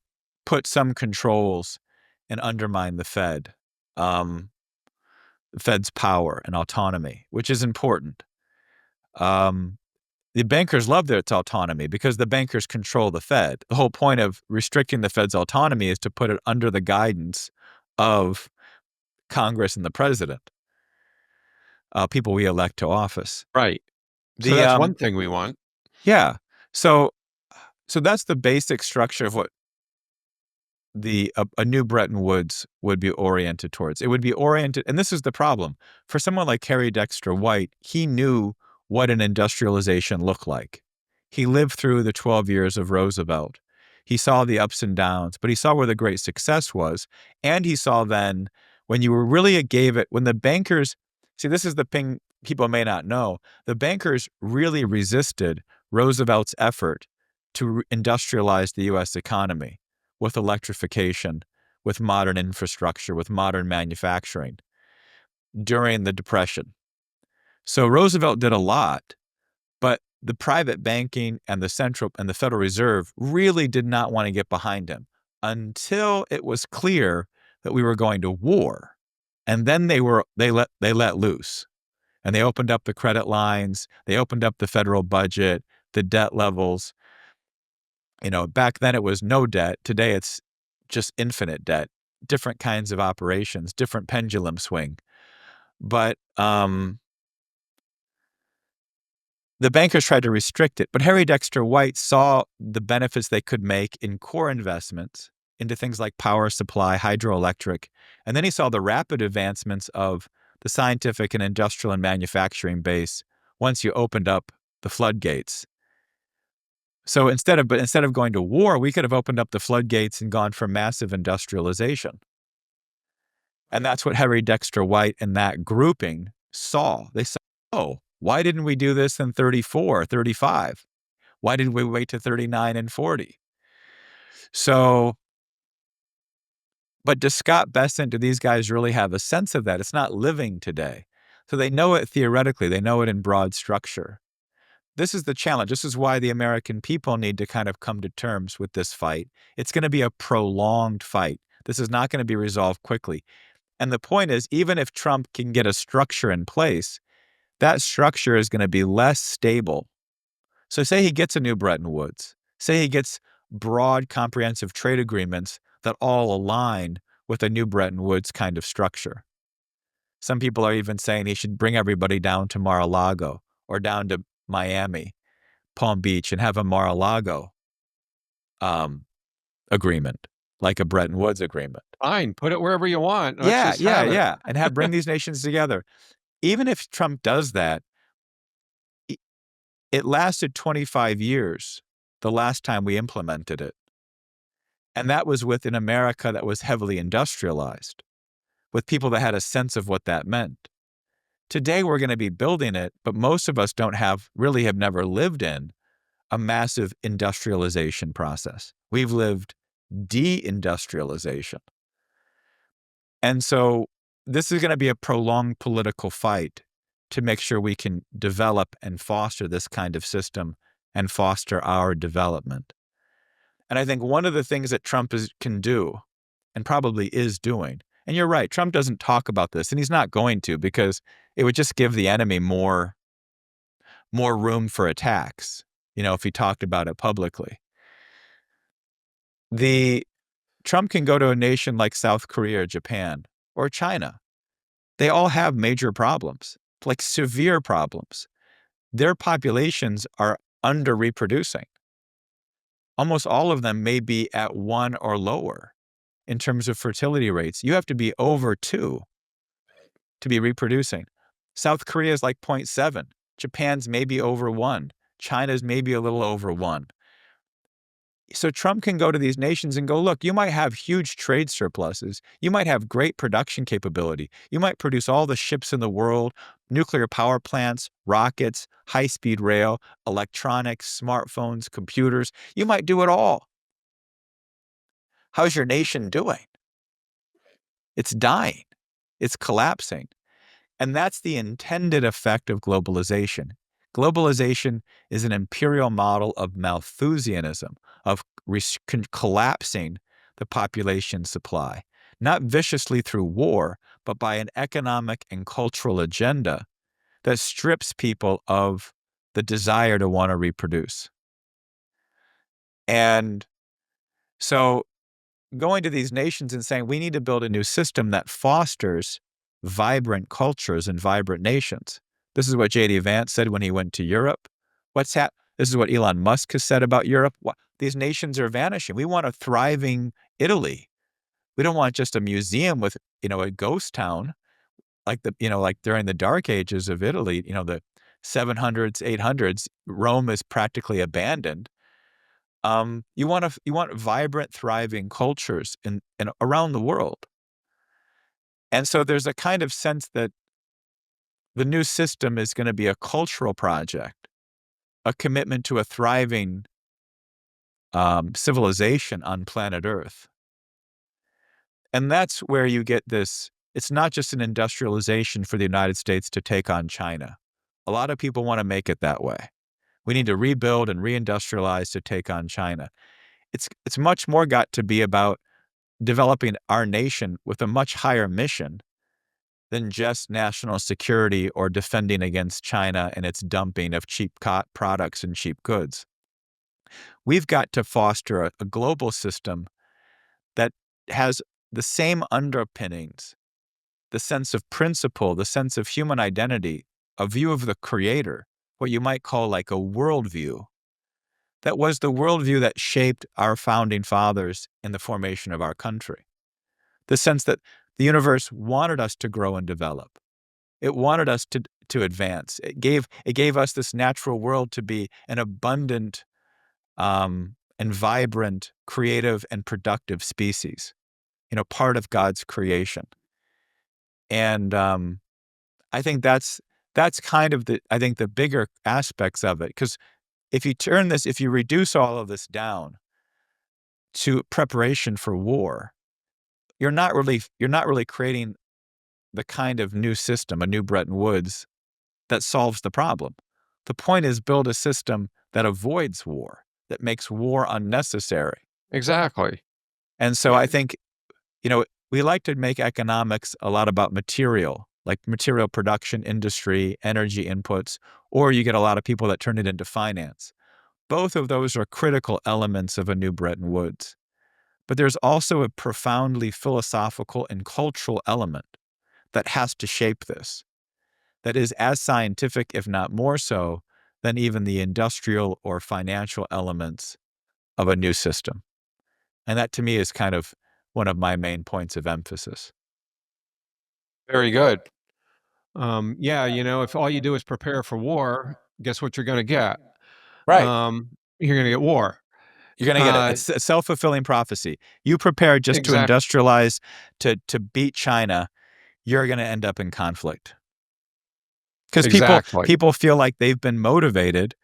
put some controls and undermine the Fed, the Fed's power and autonomy, which is important. The bankers love its autonomy because the bankers control the Fed. The whole point of restricting the Fed's autonomy is to put it under the guidance of Congress and the president, people we elect to office. Right. So that's one thing we want. Yeah. So that's the basic structure of what a new Bretton Woods would be oriented towards. It would be oriented, and this is the problem. For someone like Harry Dexter White, he knew what an industrialization looked like. He lived through the 12 years of Roosevelt. He saw the ups and downs, but he saw where the great success was. And he saw then when you were really when the bankers, see, this is the thing people may not know. The bankers really resisted Roosevelt's effort to industrialize the U.S. economy with electrification, with modern infrastructure, with modern manufacturing during the Depression. So Roosevelt did a lot, but the private banking and the Federal Reserve really did not want to get behind him until it was clear that we were going to war. And then they let loose. And they opened up the credit lines, they opened up the federal budget, the debt levels. Back then it was no debt. Today it's just infinite debt, different kinds of operations, different pendulum swing. But the bankers tried to restrict it, but Harry Dexter White saw the benefits they could make in core investments into things like power supply, hydroelectric, and then he saw the rapid advancements of the scientific and industrial and manufacturing base once you opened up the floodgates. So instead of going to war, we could have opened up the floodgates and gone for massive industrialization. And that's what Harry Dexter White and that grouping saw. They saw, oh, why didn't we do this in 34, 35? Why did we wait to 39 and 40? So, but does Scott Bessent, do these guys really have a sense of that? It's not living today. So they know it theoretically. They know it in broad structure. this is the challenge. This is why the American people need to kind of come to terms with this fight. It's going to be a prolonged fight. This is not going to be resolved quickly. And the point is, even if Trump can get a structure in place, that structure is going to be less stable. So say he gets a new Bretton Woods. Say he gets broad, comprehensive trade agreements that all align with a new Bretton Woods kind of structure. Some people are even saying he should bring everybody down to Mar-a-Lago or down to Miami, Palm Beach, and have a Mar-a-Lago agreement, like a Bretton Woods agreement. Fine, put it wherever you want. Yeah. And bring these nations together. Even if Trump does that, it lasted 25 years the last time we implemented it. And that was with an America that was heavily industrialized, with people that had a sense of what that meant. Today, we're going to be building it, but most of us have never lived in a massive industrialization process. We've lived deindustrialization. And so this is going to be a prolonged political fight to make sure we can develop and foster this kind of system and foster our development. And I think one of the things that Trump can do, and probably is doing, and you're right, Trump doesn't talk about this, and he's not going to, because it would just give the enemy more room for attacks, if he talked about it publicly. Trump can go to a nation like South Korea or Japan or China. They all have major problems, like severe problems. Their populations are under-reproducing. Almost all of them may be at 1 or lower in terms of fertility rates. You have to be over 2 to be reproducing. South Korea is like 0.7. Japan's maybe over 1. China's maybe a little over 1. So Trump can go to these nations and go, look, you might have huge trade surpluses. You might have great production capability. You might produce all the ships in the world, nuclear power plants, rockets, high-speed rail, electronics, smartphones, computers. You might do it all. How's your nation doing? It's dying. It's collapsing. And that's the intended effect of globalization. Globalization is an imperial model of Malthusianism, of collapsing the population supply, not viciously through war, but by an economic and cultural agenda that strips people of the desire to want to reproduce. And so going to these nations and saying, we need to build a new system that fosters vibrant cultures and vibrant nations. This is what J.D. Vance said when he went to Europe. This is what Elon Musk has said about Europe. These nations are vanishing. We want a thriving Italy. We don't want just a museum with, a ghost town, like during the dark ages of Italy, the 700s, 800s, Rome is practically abandoned. You want vibrant, thriving cultures in around the world. And so there's a kind of sense that the new system is going to be a cultural project, a commitment to a thriving civilization on planet Earth. And that's where you get this. It's not just an industrialization for the United States to take on China. A lot of people want to make it that way. We need to rebuild and reindustrialize to take on China. It's much more got to be about developing our nation with a much higher mission than just national security or defending against China and its dumping of cheap products and cheap goods. We've got to foster a global system that has the same underpinnings, the sense of principle, the sense of human identity, a view of the Creator, what you might call like a worldview. That was the worldview that shaped our founding fathers in the formation of our country. The sense that the universe wanted us to grow and develop. It wanted us to advance. It gave us this natural world to be an abundant and vibrant, creative and productive species, part of God's creation. And I think that's kind of the bigger aspects of it. Because if you reduce all of this down to preparation for war, you're not really creating the kind of new system, a new Bretton Woods, that solves the problem. The point is build a system that avoids war, that makes war unnecessary. Exactly. And so I think, we like to make economics a lot about material, like material production, industry, energy inputs, or you get a lot of people that turn it into finance. Both of those are critical elements of a new Bretton Woods. But there's also a profoundly philosophical and cultural element that has to shape this, that is as scientific, if not more so, than even the industrial or financial elements of a new system. And that to me is kind of one of my main points of emphasis. Very good. If all you do is prepare for war, guess what you're going to get? You're going to get war. You're going to get a self-fulfilling prophecy. You prepare just to Exactly. industrialize, to beat China, you're going to end up in conflict. Because Exactly. people feel like they've been motivated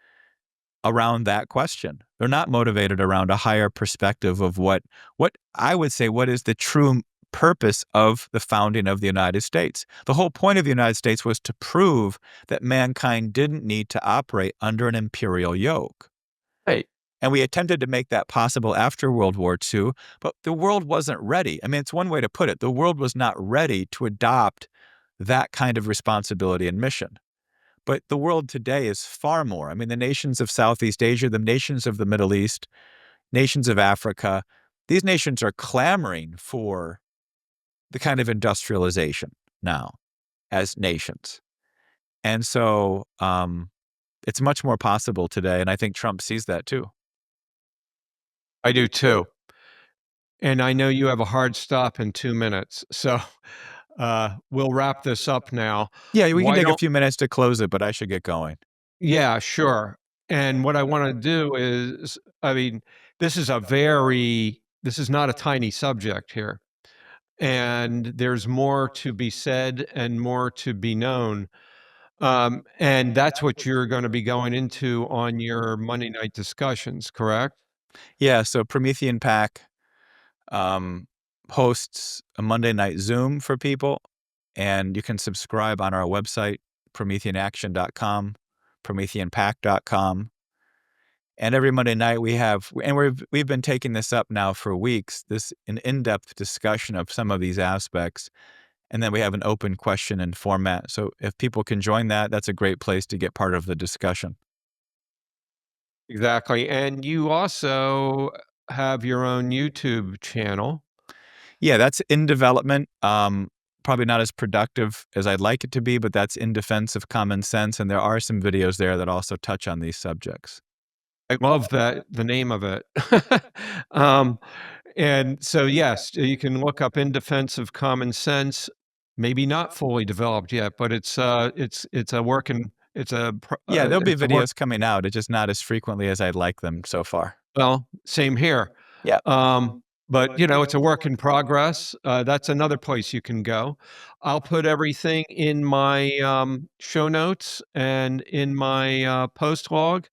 around that question. They're not motivated around a higher perspective of what I would say, what is the true purpose of the founding of the United States. The whole point of the United States was to prove that mankind didn't need to operate under an imperial yoke. Right. And we attempted to make that possible after World War II, but the world wasn't ready. I mean, it's one way to put it. The world was not ready to adopt that kind of responsibility and mission. But the world today is far more. I mean, the nations of Southeast Asia, the nations of the Middle East, nations of Africa, these nations are clamoring for the kind of industrialization now as nations. And so it's much more possible today. And I think Trump sees that too. I do too. And I know you have a hard stop in 2 minutes. So we'll wrap this up now. Yeah, we can Why take a don't few minutes to close it, but I should get going. Yeah, sure. And what I wanna do is, this is this is not a tiny subject here, and there's more to be said and more to be known. And that's what you're gonna be going into on your Monday night discussions, correct? Yeah, so Promethean Pack hosts a Monday night Zoom for people, and you can subscribe on our website, prometheanaction.com, prometheanpack.com. And every Monday night we've been taking this up now for weeks, an in-depth discussion of some of these aspects. And then we have an open question and format. So if people can join that, that's a great place to get part of the discussion. Exactly, and you also have your own YouTube channel. Yeah, that's in development. Probably not as productive as I'd like it to be, but that's In Defense of Common Sense. And there are some videos there that also touch on these subjects. I love that the name of it. Um, and so, yes, you can look up In Defense of Common Sense, maybe not fully developed yet, but it's a working Yeah, there'll be it's a work videos coming out. It's just not as frequently as I'd like them so far. well, same here. Yeah. But, it's a work in progress. That's another place you can go. I'll put everything in my, show notes and in my, post log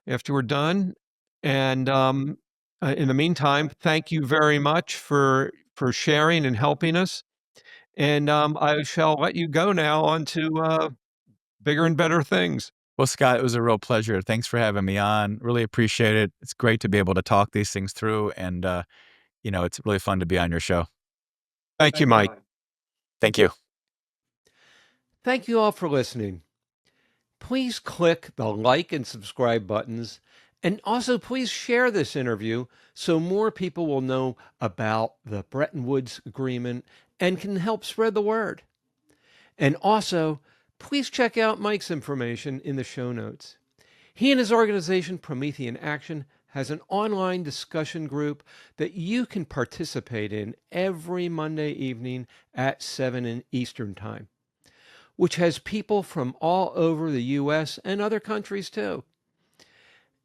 after we're done. And, in the meantime, thank you very much for sharing and helping us. And, I shall let you go now on to, bigger and better things. Well, Scott, it was a real pleasure. Thanks for having me on. Really appreciate it. It's great to be able to talk these things through. And, it's really fun to be on your show. Thank you, Mike. Thank you. Thank you all for listening. Please click the like and subscribe buttons, and also please share this interview so more people will know about the Bretton Woods Agreement and can help spread the word. And also, please check out Mike's information in the show notes. He and his organization, Promethean Action, has an online discussion group that you can participate in every Monday evening at 7 Eastern Time, which has people from all over the U.S. and other countries too.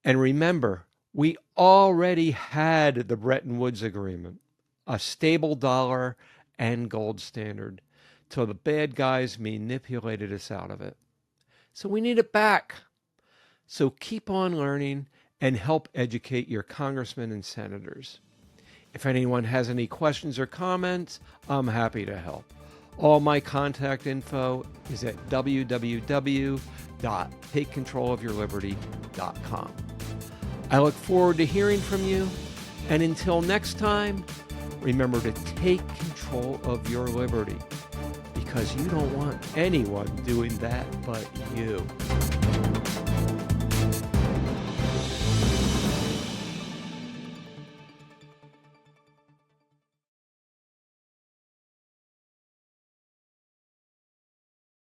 And remember, we already had the Bretton Woods Agreement, a stable dollar and gold standard, till the bad guys manipulated us out of it. So we need it back. So keep on learning and help educate your congressmen and senators. If anyone has any questions or comments, I'm happy to help. All my contact info is at www.takecontrolofyourliberty.com. I look forward to hearing from you, and until next time, remember to take control of your liberty, because you don't want anyone doing that but you.